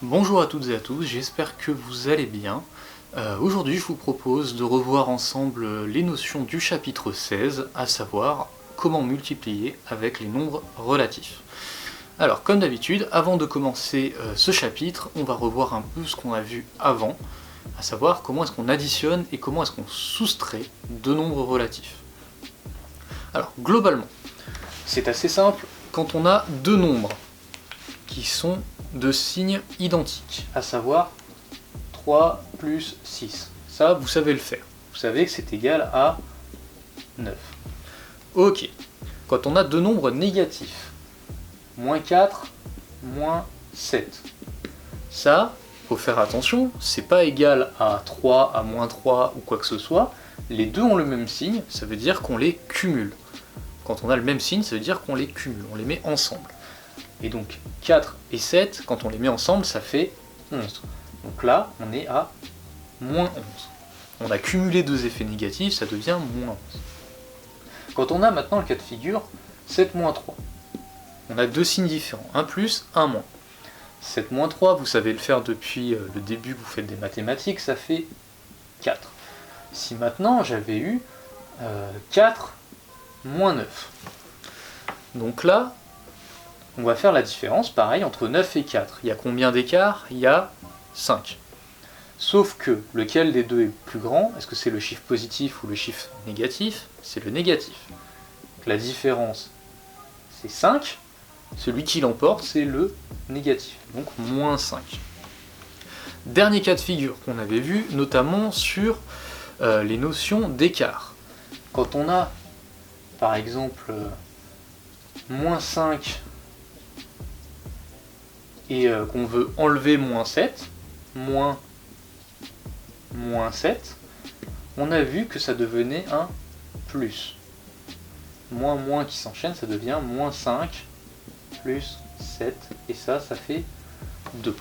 Bonjour à toutes et à tous, j'espère que vous allez bien. Aujourd'hui je vous propose de revoir ensemble les notions du chapitre 16, à savoir comment multiplier avec les nombres relatifs. Alors comme d'habitude, avant de commencer ce chapitre, on va revoir un peu ce qu'on a vu avant, à savoir comment est-ce qu'on additionne et comment est-ce qu'on soustrait deux nombres relatifs. Alors globalement, c'est assez simple quand on a deux nombres qui sont de signes identiques, à savoir 3 plus 6. Ça, vous savez le faire. Vous savez que c'est égal à 9. Ok. Quand on a deux nombres négatifs, moins 4, moins 7. Ça, faut faire attention, c'est pas égal à 3, à moins 3 ou quoi que ce soit. Les deux ont le même signe, ça veut dire qu'on les cumule. Quand on a le même signe, ça veut dire qu'on les cumule, on les met ensemble. Et donc 4 et 7, quand on les met ensemble, ça fait 11. Donc là, on est à moins 11. On a cumulé deux effets négatifs, ça devient moins 11. Quand on a maintenant le cas de figure 7 moins 3, on a deux signes différents, un plus, un moins. 7 moins 3, vous savez le faire depuis le début que vous faites des mathématiques, ça fait 4. Si maintenant j'avais eu 4 moins 9, donc là, on va faire la différence, pareil, entre 9 et 4. Il y a combien d'écart? Il y a 5. Sauf que, lequel des deux est plus grand? Est-ce que c'est le chiffre positif ou le chiffre négatif? C'est le négatif. Donc la différence, c'est 5. Celui qui l'emporte, c'est le négatif. Donc moins 5. Dernier cas de figure qu'on avait vu, notamment sur les notions d'écart. Quand on a, par exemple, moins 5 et qu'on veut enlever moins 7, moins 7, on a vu que ça devenait un plus. Moins qui s'enchaîne, ça devient moins 5 plus 7, et ça fait 2.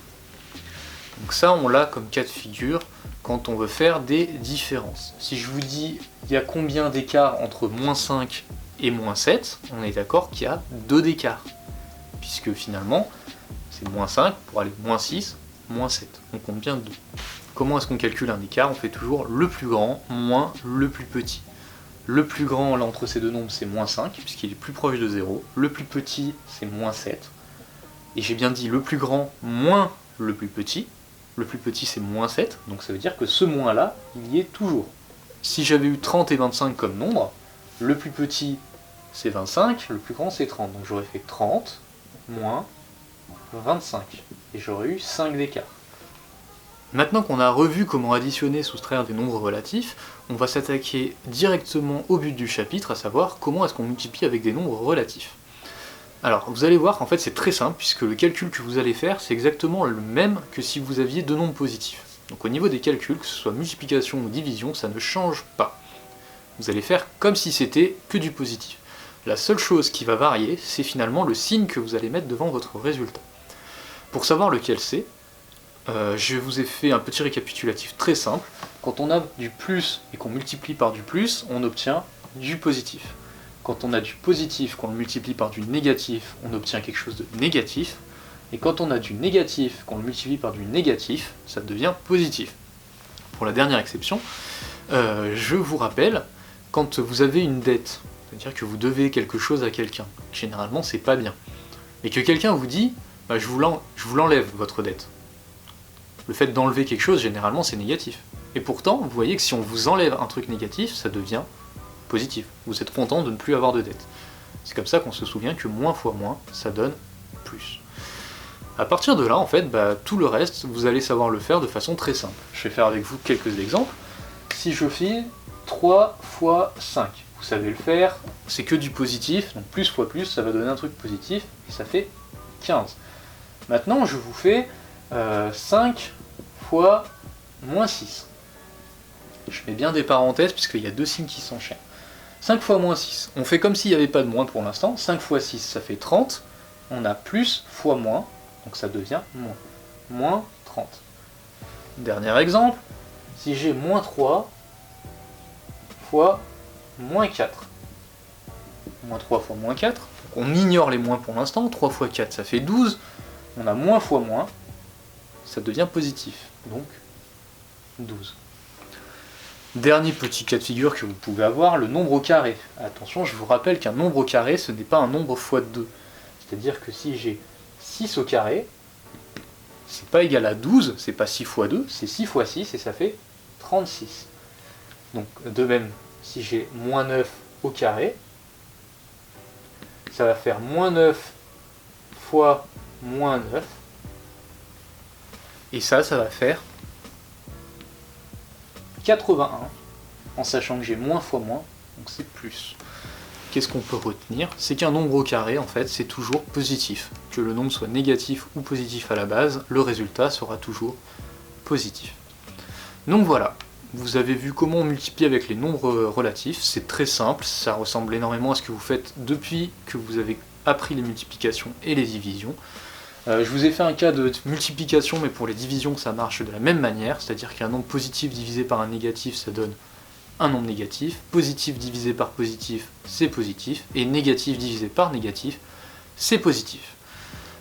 Donc ça, on l'a comme cas de figure quand on veut faire des différences. Si je vous dis, il y a combien d'écart entre moins 5 et moins 7, on est d'accord qu'il y a 2 d'écart, puisque finalement, c'est moins 5 pour aller moins 6, moins 7. On compte bien 2. Comment est-ce qu'on calcule un écart? On fait toujours le plus grand moins le plus petit. Le plus grand, là, entre ces deux nombres, c'est moins 5, puisqu'il est plus proche de 0. Le plus petit, c'est moins 7. Et j'ai bien dit le plus grand moins le plus petit. Le plus petit, c'est moins 7. Donc ça veut dire que ce moins-là, il y est toujours. Si j'avais eu 30 et 25 comme nombre, le plus petit, c'est 25. Le plus grand, c'est 30. Donc j'aurais fait 30 moins 25, et j'aurais eu 5 d'écart. Maintenant qu'on a revu comment additionner et soustraire des nombres relatifs, on va s'attaquer directement au but du chapitre, à savoir comment est-ce qu'on multiplie avec des nombres relatifs. Alors vous allez voir qu'en fait c'est très simple, puisque le calcul que vous allez faire c'est exactement le même que si vous aviez deux nombres positifs. Donc au niveau des calculs, que ce soit multiplication ou division, ça ne change pas. Vous allez faire comme si c'était que du positif. La seule chose qui va varier, c'est finalement le signe que vous allez mettre devant votre résultat. Pour savoir lequel c'est, je vous ai fait un petit récapitulatif très simple. Quand on a du plus et qu'on multiplie par du plus, on obtient du positif. Quand on a du positif, qu'on le multiplie par du négatif, on obtient quelque chose de négatif. Et quand on a du négatif, qu'on le multiplie par du négatif, ça devient positif. Pour la dernière exception, je vous rappelle, quand vous avez une dette, c'est-à-dire que vous devez quelque chose à quelqu'un, généralement c'est pas bien, et que quelqu'un vous dit bah, je vous l'enlève votre dette. Le fait d'enlever quelque chose, généralement, c'est négatif. Et pourtant, vous voyez que si on vous enlève un truc négatif, ça devient positif. Vous êtes content de ne plus avoir de dette. C'est comme ça qu'on se souvient que moins fois moins, ça donne plus. À partir de là, en fait, tout le reste, vous allez savoir le faire de façon très simple. Je vais faire avec vous quelques exemples. Si je fais 3 fois 5, vous savez le faire, c'est que du positif, donc plus fois plus, ça va donner un truc positif, et ça fait 15. Maintenant, je vous fais 5 fois moins 6. Je mets bien des parenthèses puisqu'il y a deux signes qui s'enchaînent. 5 fois moins 6. On fait comme s'il n'y avait pas de moins pour l'instant. 5 fois 6, ça fait 30. On a plus fois moins, donc ça devient moins. Moins 30. Dernier exemple, si j'ai moins 3 fois moins 4. Moins 3 fois moins 4. Donc on ignore les moins pour l'instant. 3 fois 4, ça fait 12. On a moins fois moins. ça devient positif, donc 12. Dernier petit cas de figure que vous pouvez avoir, le nombre au carré. Attention, je vous rappelle qu'un nombre au carré, ce n'est pas un nombre fois 2. C'est-à-dire que si j'ai 6 au carré, c'est pas égal à 12, c'est pas 6 fois 2, c'est 6 fois 6 et ça fait 36. Donc de même, si j'ai moins 9 au carré, ça va faire moins 9 fois moins 9. Et ça va faire 81, en sachant que j'ai moins fois moins, donc c'est plus. Qu'est-ce qu'on peut retenir? C'est qu'un nombre au carré, en fait, c'est toujours positif. Que le nombre soit négatif ou positif à la base, le résultat sera toujours positif. Donc voilà, vous avez vu comment on multiplie avec les nombres relatifs, c'est très simple, ça ressemble énormément à ce que vous faites depuis que vous avez appris les multiplications et les divisions. Je vous ai fait un cas de multiplication, mais pour les divisions ça marche de la même manière, c'est-à-dire qu'un nombre positif divisé par un négatif ça donne un nombre négatif, positif divisé par positif c'est positif, et négatif divisé par négatif c'est positif.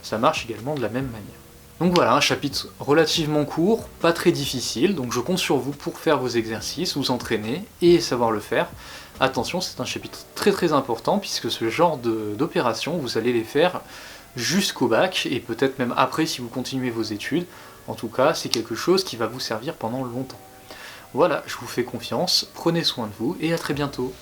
Ça marche également de la même manière. Donc voilà, un chapitre relativement court, pas très difficile, donc je compte sur vous pour faire vos exercices, vous entraîner et savoir le faire. Attention, c'est un chapitre très très important puisque ce genre d'opérations, vous allez les faire jusqu'au bac et peut-être même après si vous continuez vos études. En tout cas, c'est quelque chose qui va vous servir pendant longtemps. Voilà, je vous fais confiance, prenez soin de vous et à très bientôt.